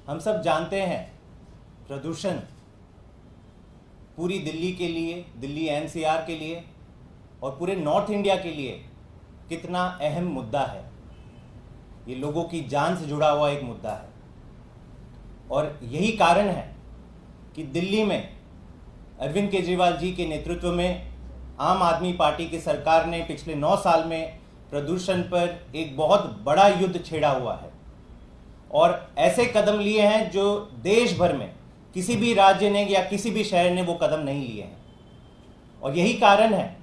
हम सब जानते हैं प्रदूषण पूरी दिल्ली के लिए, दिल्ली एनसीआर के लिए और पूरे नॉर्थ इंडिया के लिए कितना अहम मुद्दा है। ये लोगों की जान से जुड़ा हुआ एक मुद्दा है और यही कारण है कि दिल्ली में अरविंद केजरीवाल जी के नेतृत्व में आम आदमी पार्टी की सरकार ने पिछले 9 साल में प्रदूषण पर एक बहुत बड़ा युद्ध छेड़ा हुआ है और ऐसे कदम लिए हैं जो देश भर में किसी भी राज्य ने या किसी भी शहर ने वो कदम नहीं लिए हैं। और यही कारण है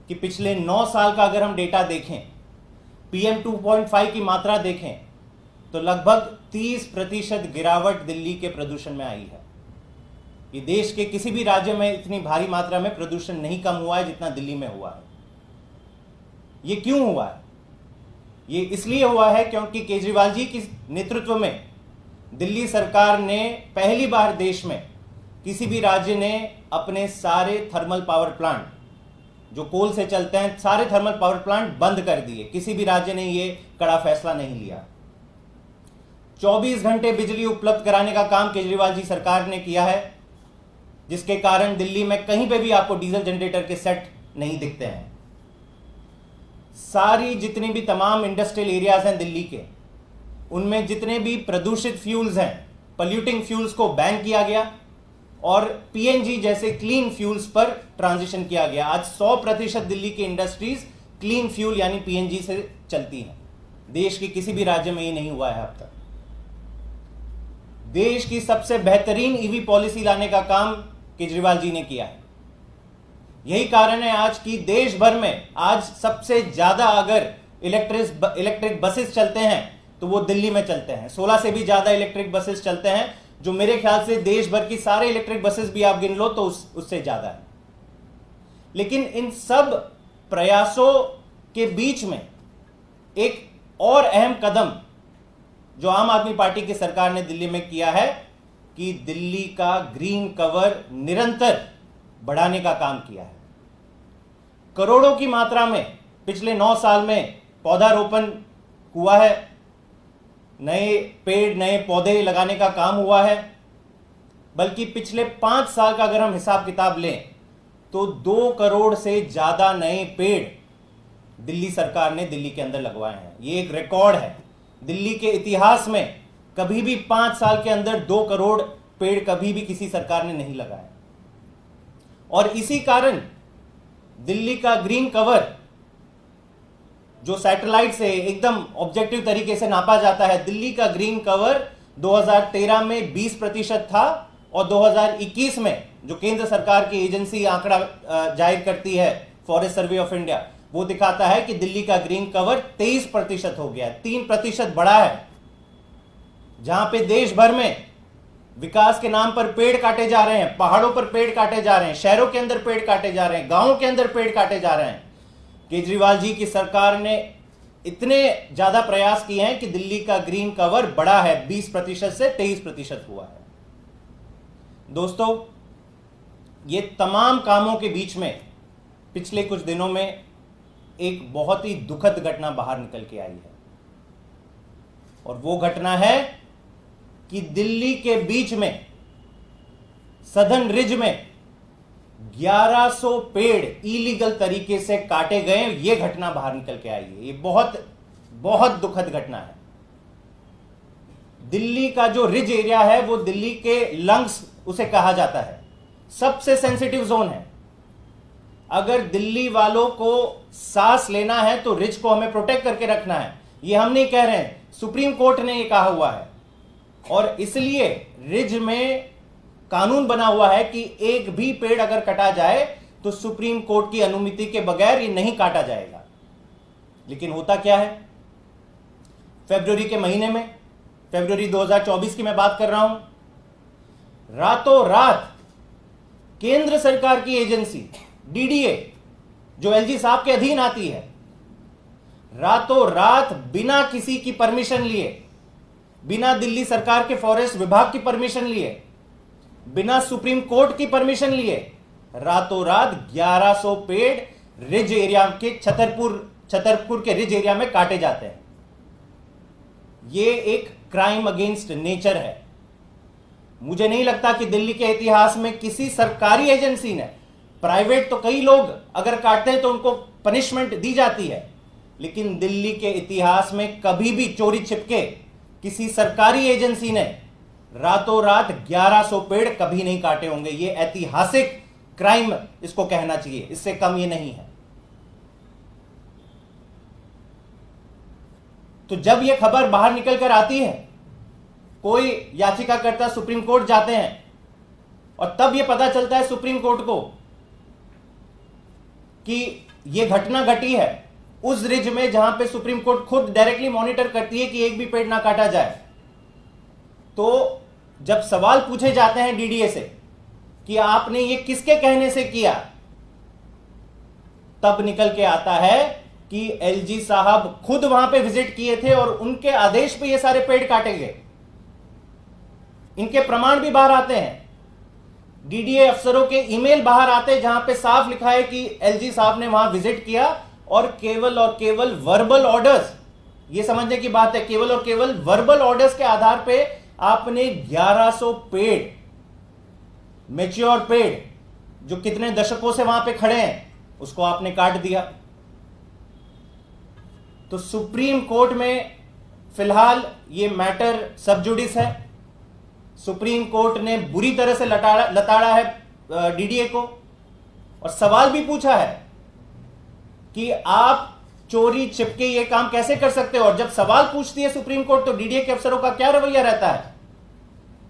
कि पिछले 9 साल का अगर हम डेटा देखें, PM 2.5 की मात्रा देखें तो लगभग 30% गिरावट दिल्ली के प्रदूषण में आई है। ये देश के किसी भी राज्य में इतनी भारी मात्रा में प्रदूषण नहीं कम हुआ है जितना दिल्ली में हुआ है। ये क्यों हुआ है? ये इसलिए हुआ है क्योंकि केजरीवाल जी के नेतृत्व में दिल्ली सरकार ने पहली बार देश में किसी भी राज्य ने अपने सारे थर्मल पावर प्लांट जो कोल से चलते हैं, सारे थर्मल पावर प्लांट बंद कर दिए। किसी भी राज्य ने ये कड़ा फैसला नहीं लिया। 24 घंटे बिजली उपलब्ध कराने का काम केजरीवाल जी सरकार ने किया है, जिसके कारण दिल्ली में कहीं पे भी आपको डीजल जनरेटर के सेट नहीं दिखते हैं। सारी जितनी भी तमाम इंडस्ट्रियल एरियाज हैं दिल्ली के, उनमें जितने भी प्रदूषित फ्यूल्स हैं, पॉल्यूटिंग फ्यूल्स को बैन किया गया और पीएनजी जैसे क्लीन फ्यूल्स पर ट्रांजिशन किया गया। आज 100% दिल्ली की इंडस्ट्रीज क्लीन फ्यूल यानी पीएनजी से चलती हैं। देश के किसी भी राज्य में ये नहीं हुआ है अब तक। देश की सबसे बेहतरीन ईवी पॉलिसी लाने का काम केजरीवाल जी ने किया है। यही कारण है आज की देश भर में आज सबसे ज्यादा अगर इलेक्ट्रिक बसेस चलते हैं तो वो दिल्ली में चलते हैं। 16 से भी ज्यादा इलेक्ट्रिक बसेस चलते हैं, जो मेरे ख्याल से देश भर की सारे इलेक्ट्रिक बसेस भी आप गिन लो तो उससे ज्यादा है। लेकिन इन सब प्रयासों के बीच में एक और अहम कदम जो आम आदमी पार्टी की सरकार ने दिल्ली में किया है कि दिल्ली का ग्रीन कवर निरंतर बढ़ाने का काम किया है। करोड़ों की मात्रा में पिछले 9 साल में पौधारोपण हुआ है, नए पेड़ नए पौधे लगाने का काम हुआ है। बल्कि पिछले 5 साल का अगर हम हिसाब किताब लें तो 2 करोड़ से ज्यादा नए पेड़ दिल्ली सरकार ने दिल्ली के अंदर लगवाए हैं। ये एक रिकॉर्ड है। दिल्ली के इतिहास में कभी भी 5 साल के अंदर 2 करोड़ पेड़ कभी भी किसी सरकार ने नहीं लगाए। और इसी कारण दिल्ली का ग्रीन कवर जो सैटेलाइट से एकदम ऑब्जेक्टिव तरीके से नापा जाता है, दिल्ली का ग्रीन कवर 2013 में 20% था और 2021 में जो केंद्र सरकार की एजेंसी आंकड़ा जाहिर करती है, फॉरेस्ट सर्वे ऑफ इंडिया, वो दिखाता है कि दिल्ली का ग्रीन कवर 23% हो गया, 3% बढ़ा है। जहां पे देश भर में विकास के नाम पर पेड़ काटे जा रहे हैं, पहाड़ों पर पेड़ काटे जा रहे हैं, शहरों के अंदर पेड़ काटे जा रहे हैं, गांवों के अंदर पेड़ काटे जा रहे हैं, केजरीवाल जी की सरकार ने इतने ज्यादा प्रयास किए हैं कि दिल्ली का ग्रीन कवर बढ़ा है, 20% से 23% हुआ है। दोस्तों, ये तमाम कामों के बीच में पिछले कुछ दिनों में एक बहुत ही दुखद घटना बाहर निकल के आई है और वो घटना है कि दिल्ली के बीच में सदर्न रिज में 1100 पेड़ इलीगल तरीके से काटे गए। ये घटना बाहर निकल के आई है। ये बहुत बहुत दुखद घटना है। दिल्ली का जो रिज एरिया है वो दिल्ली के लंग्स उसे कहा जाता है, सबसे सेंसिटिव जोन है। अगर दिल्ली वालों को सांस लेना है तो रिज को हमें प्रोटेक्ट करके रखना है। ये हम नहीं कह रहे हैं, सुप्रीम कोर्ट ने ये कहा हुआ है और इसलिए रिज में कानून बना हुआ है कि एक भी पेड़ अगर कटा जाए तो सुप्रीम कोर्ट की अनुमति के बगैर ये नहीं काटा जाएगा। लेकिन होता क्या है, फरवरी के महीने में, फरवरी 2024 की मैं बात कर रहा हूं, रातों रात केंद्र सरकार की एजेंसी डीडीए जो एलजी साहब के अधीन आती है, रातों रात बिना किसी की परमिशन लिए, बिना दिल्ली सरकार के फॉरेस्ट विभाग की परमिशन लिए, बिना सुप्रीम कोर्ट की परमिशन लिए, रातों रात 1100 पेड़ रिज एरिया के छतरपुर के रिज एरिया में काटे जाते हैं। ये एक क्राइम अगेंस्ट नेचर है। मुझे नहीं लगता कि दिल्ली के इतिहास में किसी सरकारी एजेंसी ने, प्राइवेट तो कई लोग अगर काटते हैं तो उनको पनिशमेंट दी जाती है, लेकिन दिल्ली के इतिहास में कभी भी चोरी छिपके किसी सरकारी एजेंसी ने रातों रात 1100 पेड़ कभी नहीं काटे होंगे। ये ऐतिहासिक क्राइम इसको कहना चाहिए, इससे कम ये नहीं है। तो जब ये खबर बाहर निकल कर आती है, कोई याचिकाकर्ता सुप्रीम कोर्ट जाते हैं और तब ये पता चलता है सुप्रीम कोर्ट को कि ये घटना घटी है उस रिज में जहां पे सुप्रीम कोर्ट खुद डायरेक्टली मॉनिटर करती है कि एक भी पेड़ ना काटा जाए। तो जब सवाल पूछे जाते हैं डीडीए से कि आपने ये किसके कहने से किया, तब निकल के आता है कि एलजी साहब खुद वहां पे विजिट किए थे और उनके आदेश पे ये सारे पेड़ काटे गए। इनके प्रमाण भी बाहर आते हैं, डीडीए अफसरों के ईमेल बाहर आते हैं जहां पे साफ लिखा है कि एलजी साहब ने वहां विजिट किया और केवल वर्बल ऑर्डर्स, ये समझने की बात है, केवल और केवल वर्बल ऑर्डर्स के आधार पे आपने 1100 पेड़, मैच्योर पेड़ जो कितने दशकों से वहां पे खड़े हैं, उसको आपने काट दिया। तो सुप्रीम कोर्ट में फिलहाल ये मैटर सब जुडिस है। सुप्रीम कोर्ट ने बुरी तरह से लताड़ा है डीडीए को और सवाल भी पूछा है कि आप चोरी छिपके ये काम कैसे कर सकते हो। और जब सवाल पूछती है सुप्रीम कोर्ट तो डीडीए के अफसरों का क्या रवैया रहता है,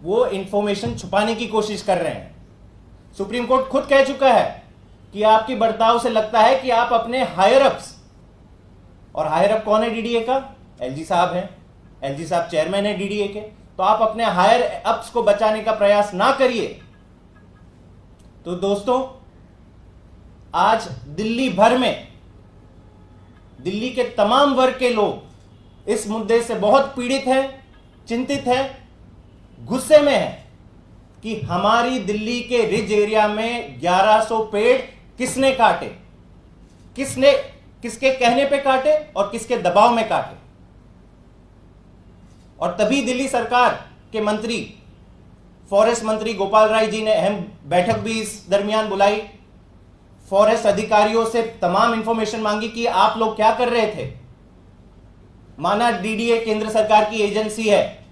वो इंफॉर्मेशन छुपाने की कोशिश कर रहे हैं। सुप्रीम कोर्ट खुद कह चुका है कि आपकी बर्ताव से लगता है कि आप अपने हायर अप्स, और हायर अप कौन है डीडीए का, एलजी साहब हैं, एलजी साहब चेयरमैन है डीडीए के, तो आप अपने हायर अप्स को बचाने का प्रयास ना करिए। तो दोस्तों, आज दिल्ली भर में दिल्ली के तमाम वर्ग के लोग इस मुद्दे से बहुत पीड़ित हैं, चिंतित हैं, गुस्से में हैं कि हमारी दिल्ली के रिज एरिया में 1100 पेड़ किसने काटे, किसके कहने पे काटे और किसके दबाव में काटे। और तभी दिल्ली सरकार के मंत्री, फॉरेस्ट मंत्री गोपाल राय जी ने अहम बैठक भी इस दरमियान बुलाई, फॉरेस्ट अधिकारियों से तमाम इंफॉर्मेशन मांगी कि आप लोग क्या कर रहे थे। माना डीडीए केंद्र सरकार की एजेंसी है,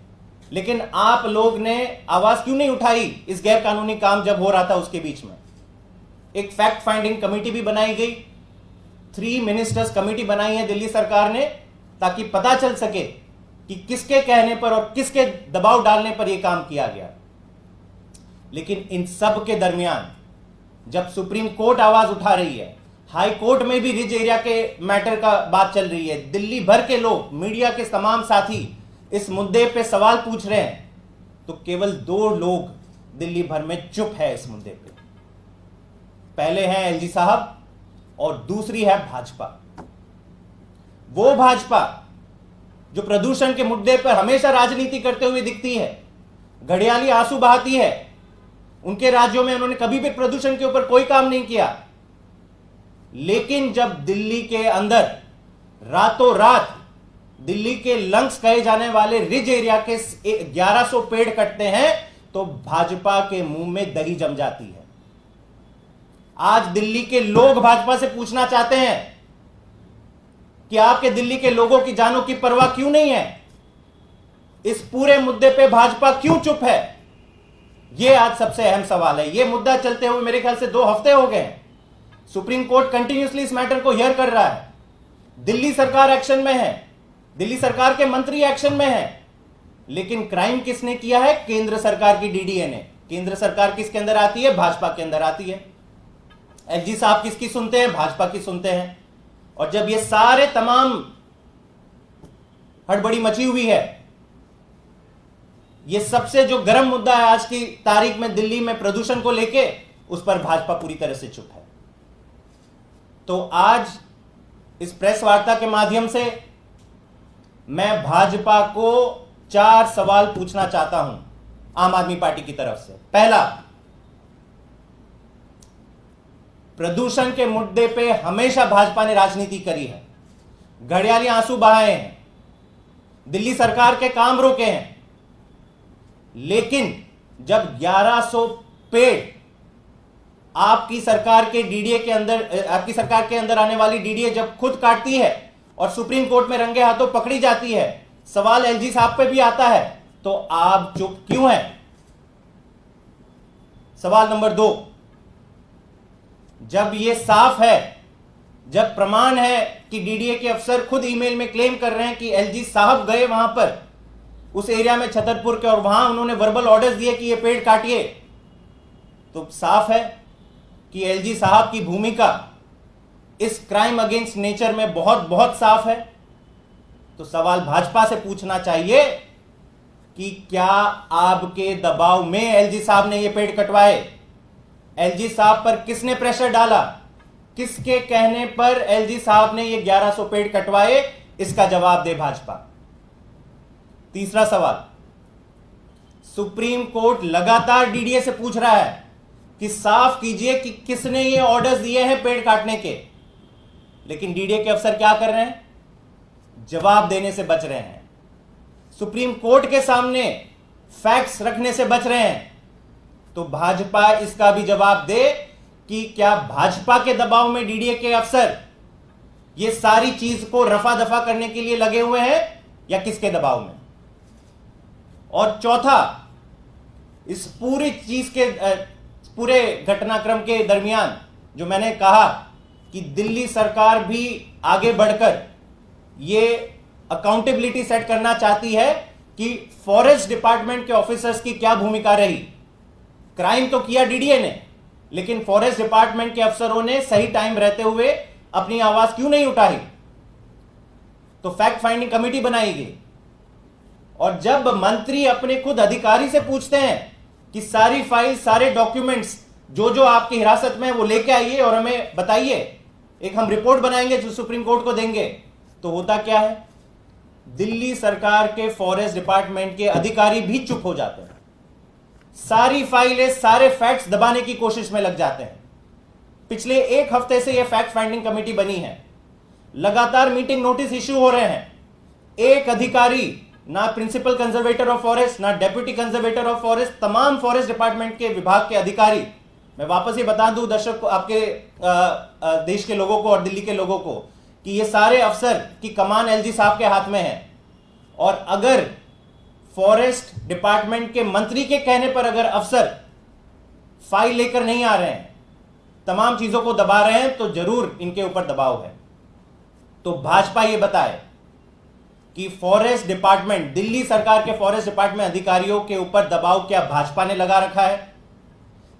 लेकिन आप लोग ने आवाज क्यों नहीं उठाई इस गैर कानूनी काम जब हो रहा था उसके बीच में। एक फैक्ट फाइंडिंग कमेटी भी बनाई गई, 3 मिनिस्टर्स कमेटी बनाई है दिल्ली सरकार ने, ताकि पता चल सके कि किसके कहने पर और किसके दबाव डालने पर यह काम किया गया। लेकिन इन सब के दरमियान जब सुप्रीम कोर्ट आवाज उठा रही है, हाई कोर्ट में भी रिज एरिया के मैटर का बात चल रही है, दिल्ली भर के लोग, मीडिया के तमाम साथी इस मुद्दे पे सवाल पूछ रहे हैं, तो केवल 2 लोग दिल्ली भर में चुप है इस मुद्दे पे। पहले हैं एलजी साहब और दूसरी है भाजपा। वो भाजपा जो प्रदूषण के मुद्दे पर हमेशा राजनीति करते हुए दिखती है, घड़ियाली आंसू बहाती है। उनके राज्यों में उन्होंने कभी भी प्रदूषण के ऊपर कोई काम नहीं किया, लेकिन जब दिल्ली के अंदर रातों रात दिल्ली के लंग्स कहे जाने वाले रिज एरिया के 1100 पेड़ कटते हैं तो भाजपा के मुंह में दही जम जाती है। आज दिल्ली के लोग भाजपा से पूछना चाहते हैं कि आपके दिल्ली के लोगों की जानों की परवाह क्यों नहीं है, इस पूरे मुद्दे पे भाजपा क्यों चुप है। यह आज सबसे अहम सवाल है। यह मुद्दा चलते हुए मेरे ख्याल से 2 हफ्ते हो गए हैं। सुप्रीम कोर्ट कंटिन्यूसली इस मैटर को हियर कर रहा है, दिल्ली सरकार एक्शन में है, दिल्ली सरकार के मंत्री एक्शन में है, लेकिन क्राइम किसने किया है, केंद्र सरकार की डीडीए ने। केंद्र सरकार किसके अंदर आती है, भाजपा के अंदर आती है। एलजी साहब किसकी सुनते हैं, भाजपा की सुनते हैं। और जब ये सारे तमाम हड़बड़ी मची हुई है, ये सबसे जो गर्म मुद्दा है आज की तारीख में दिल्ली में प्रदूषण को लेके, उस पर भाजपा पूरी तरह से चुप है। तो आज इस प्रेस वार्ता के माध्यम से मैं भाजपा को 4 सवाल पूछना चाहता हूं आम आदमी पार्टी की तरफ से। पहला, प्रदूषण के मुद्दे पे हमेशा भाजपा ने राजनीति करी है, घड़ियाली आंसू बहाए हैं, दिल्ली सरकार के काम रोके हैं, लेकिन जब 1100 पेड़ आपकी सरकार के डीडीए के अंदर, आपकी सरकार के अंदर आने वाली डीडीए जब खुद काटती है और सुप्रीम कोर्ट में रंगे हाथों पकड़ी जाती है, सवाल एलजी साहब पे भी आता है, तो आप चुप क्यों हैं? सवाल नंबर 2, जब यह साफ है, जब प्रमाण है कि डीडीए के अफसर खुद ईमेल में क्लेम कर रहे हैं कि एलजी साहब गए वहां पर उस एरिया में छतरपुर के और वहां उन्होंने वर्बल ऑर्डर्स दिए कि ये पेड़ काटिए, तो साफ है कि एलजी साहब की भूमिका इस क्राइम अगेंस्ट नेचर में बहुत बहुत साफ है। तो सवाल भाजपा से पूछना चाहिए कि क्या आपके दबाव में एलजी साहब ने ये पेड़ कटवाए? एलजी साहब पर किसने प्रेशर डाला? किसके कहने पर एलजी साहब ने ये 1100 पेड़ कटवाए? इसका जवाब दे भाजपा। तीसरा सवाल, सुप्रीम कोर्ट लगातार डीडीए से पूछ रहा है कि साफ कीजिए कि किसने ये ऑर्डर्स दिए हैं पेड़ काटने के, लेकिन डीडीए के अफसर क्या कर रहे हैं? जवाब देने से बच रहे हैं, सुप्रीम कोर्ट के सामने फैक्ट्स रखने से बच रहे हैं। तो भाजपा इसका भी जवाब दे कि क्या भाजपा के दबाव में डीडीए के अफसर ये सारी चीज को रफा दफा करने के लिए लगे हुए हैं या किसके दबाव में? और चौथा, इस पूरी चीज के पूरे घटनाक्रम के दरमियान जो मैंने कहा कि दिल्ली सरकार भी आगे बढ़कर ये अकाउंटेबिलिटी सेट करना चाहती है कि फॉरेस्ट डिपार्टमेंट के ऑफिसर्स की क्या भूमिका रही। क्राइम तो किया डीडीए ने, लेकिन फॉरेस्ट डिपार्टमेंट के अफसरों ने सही टाइम रहते हुए अपनी आवाज क्यों नहीं उठाई? तो फैक्ट फाइंडिंग कमेटी बनाई गई। और जब मंत्री अपने खुद अधिकारी से पूछते हैं कि सारी फाइल, सारे डॉक्यूमेंट्स जो जो आपकी हिरासत में है वो लेके आइए और हमें बताइए, एक हम रिपोर्ट बनाएंगे जो सुप्रीम कोर्ट को देंगे, तो होता क्या है? दिल्ली सरकार के फॉरेस्ट डिपार्टमेंट के अधिकारी भी चुप हो जाते हैं, सारी फाइलें, सारे फैक्ट्स दबाने की कोशिश में लग जाते हैं। पिछले एक हफ्ते से यह फैक्ट फाइंडिंग कमेटी बनी है, लगातार मीटिंग नोटिस इश्यू हो रहे हैं। एक अधिकारी, ना प्रिंसिपल कंजर्वेटर ऑफ फॉरेस्ट, ना डेप्यूटी कंजर्वेटर ऑफ फॉरेस्ट, तमाम फॉरेस्ट डिपार्टमेंट के विभाग के अधिकारी, मैं वापस ये बता दूं दर्शक को, आपके देश के लोगों को और दिल्ली के लोगों को, कि ये सारे अफसर की कमान एलजी साहब के हाथ में है। और अगर फॉरेस्ट डिपार्टमेंट के मंत्री के कहने पर अगर अफसर फाइल लेकर नहीं आ रहे हैं, तमाम चीजों को दबा रहे हैं, तो जरूर इनके ऊपर दबाव है। तो भाजपा ये बताए कि फॉरेस्ट डिपार्टमेंट, दिल्ली सरकार के फॉरेस्ट डिपार्टमेंट अधिकारियों के ऊपर दबाव क्या भाजपा ने लगा रखा है?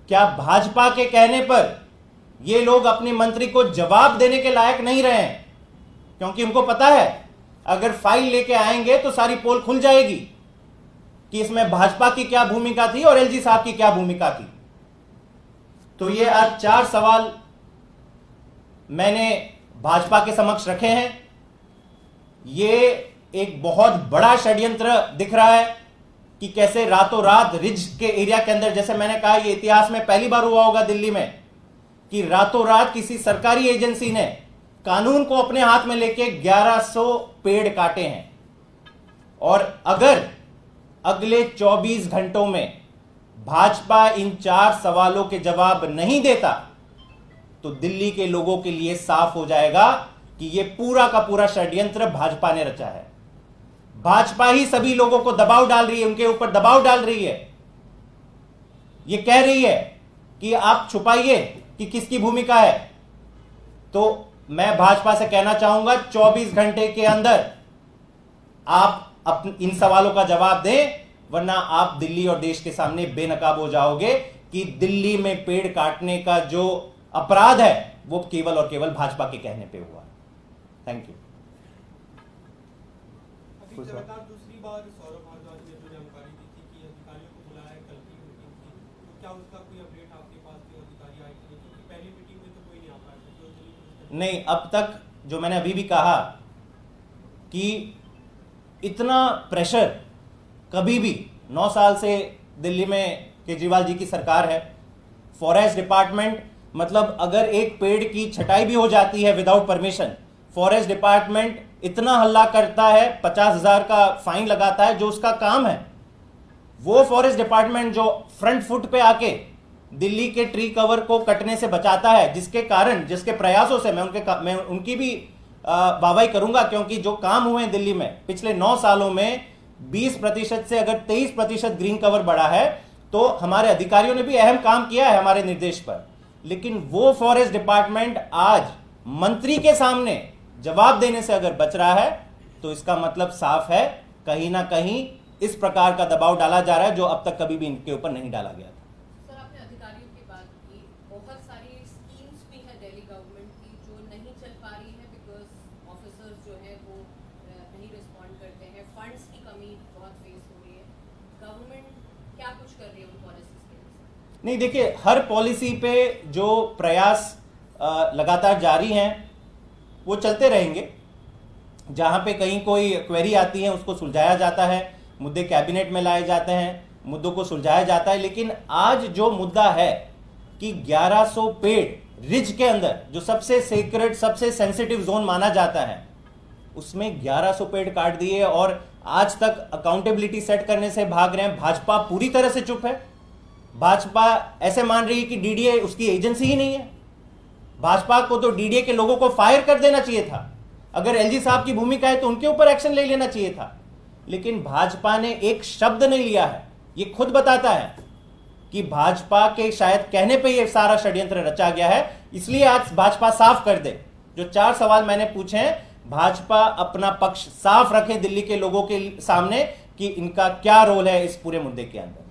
क्या भाजपा के कहने पर ये लोग अपने मंत्री को जवाब देने के लायक नहीं रहे हैं? क्योंकि उनको पता है अगर फाइल लेके आएंगे तो सारी पोल खुल जाएगी कि इसमें भाजपा की क्या भूमिका थी और एलजी साहब की क्या भूमिका थी। तो ये आज 4 सवाल मैंने भाजपा के समक्ष रखे हैं। ये एक बहुत बड़ा षड्यंत्र दिख रहा है कि कैसे रातों रात रिज के एरिया के अंदर, जैसे मैंने कहा, ये इतिहास में पहली बार हुआ होगा दिल्ली में कि रातों रात किसी सरकारी एजेंसी ने कानून को अपने हाथ में लेके 1100 पेड़ काटे हैं। और अगर अगले 24 घंटों में भाजपा इन 4 सवालों के जवाब नहीं देता तो दिल्ली के लोगों के लिए साफ हो जाएगा कि यह पूरा का पूरा षड्यंत्र भाजपा ने रचा है। भाजपा ही सभी लोगों को दबाव डाल रही है, उनके ऊपर दबाव डाल रही है। यह कह रही है कि आप छुपाइए कि किसकी भूमिका है। तो मैं भाजपा से कहना चाहूंगा 24 घंटे के अंदर आप इन सवालों का जवाब दें, वरना आप दिल्ली और देश के सामने बेनकाब हो जाओगे कि दिल्ली में पेड़ काटने का जो अपराध है वो केवल और केवल भाजपा के कहने पे हुआ है। Thank you. लगातार दूसरी बार सौरभ भारद्वाज ने जो जानकारी दी थी कि अधिकारियों को बुलाया है, कल की मीटिंग थी, तो क्या उसका कोई अपडेट आपके पास के अधिकारी आए थे? क्योंकि पहली मीटिंग में तो कोई नहीं आ पाया। नहीं, अब तक जो मैंने अभी भी कहा कि इतना प्रेशर कभी भी 9 साल से दिल्ली में केजरीवाल जी की सरकार है। फॉरेस्ट डिपार्टमेंट, मतलब अगर एक पेड़ की छटाई भी हो जाती है विदाउट परमिशन, फॉरेस्ट डिपार्टमेंट इतना हल्ला करता है, 50,000 का फाइन लगाता है, जो उसका काम है। वो फॉरेस्ट डिपार्टमेंट जो फ्रंट फुट पे आके दिल्ली के ट्री कवर को कटने से बचाता है, जिसके कारण, जिसके प्रयासों से मैं उनकी भी वाहवाही करूंगा, क्योंकि जो काम हुए हैं दिल्ली में पिछले 9 सालों में 20% से अगर 23% ग्रीन कवर बढ़ा है, तो हमारे अधिकारियों ने भी अहम काम किया है हमारे निर्देश पर। लेकिन वो फॉरेस्ट डिपार्टमेंट आज मंत्री के सामने जवाब देने से अगर बच रहा है, तो इसका मतलब साफ है, कहीं ना कहीं इस प्रकार का दबाव डाला जा रहा है जो अब तक कभी भी इनके ऊपर नहीं डाला गया था। सर, आपने अधिकारियों की बात की, बहुत सारी स्कीम्स भी है दिल्ली गवर्नमेंट की जो नहीं चल पा रही है बिकॉज ऑफिसर्स जो है वो नहीं रिस्पॉन्ड करते हैं, फंड्स की कमी बहुत फेस हो रही है। गवर्नमेंट क्या कुछ कर रही है उन पॉलिसीज के लिए? नहीं, देखिए, हर पॉलिसी पे जो प्रयास लगातार जारी हैं वो चलते रहेंगे। जहां पे कहीं कोई क्वेरी आती है उसको सुलझाया जाता है, मुद्दे कैबिनेट में लाए जाते हैं, मुद्दों को सुलझाया जाता है। लेकिन आज जो मुद्दा है कि 1100 पेड़ रिज के अंदर, जो सबसे सीक्रेट, सबसे सेंसिटिव जोन माना जाता है, उसमें 1100 पेड़ काट दिए और आज तक अकाउंटेबिलिटी सेट करने से भाग रहे हैं। भाजपा पूरी तरह से चुप है। भाजपा ऐसे मान रही है कि डीडीए उसकी एजेंसी ही नहीं है। भाजपा को तो डीडीए के लोगों को फायर कर देना चाहिए था। अगर एलजी साहब की भूमिका है तो उनके ऊपर एक्शन ले लेना चाहिए था। लेकिन भाजपा ने एक शब्द नहीं लिया है। ये खुद बताता है कि भाजपा के शायद कहने पे ये सारा षड्यंत्र रचा गया है। इसलिए आज भाजपा साफ कर दे। जो 4 सवाल मैंने पूछे हैं, भाजपा अपना पक्ष साफ रखे दिल्ली के लोगों के सामने कि इनका क्या रोल है इस पूरे मुद्दे के अंदर।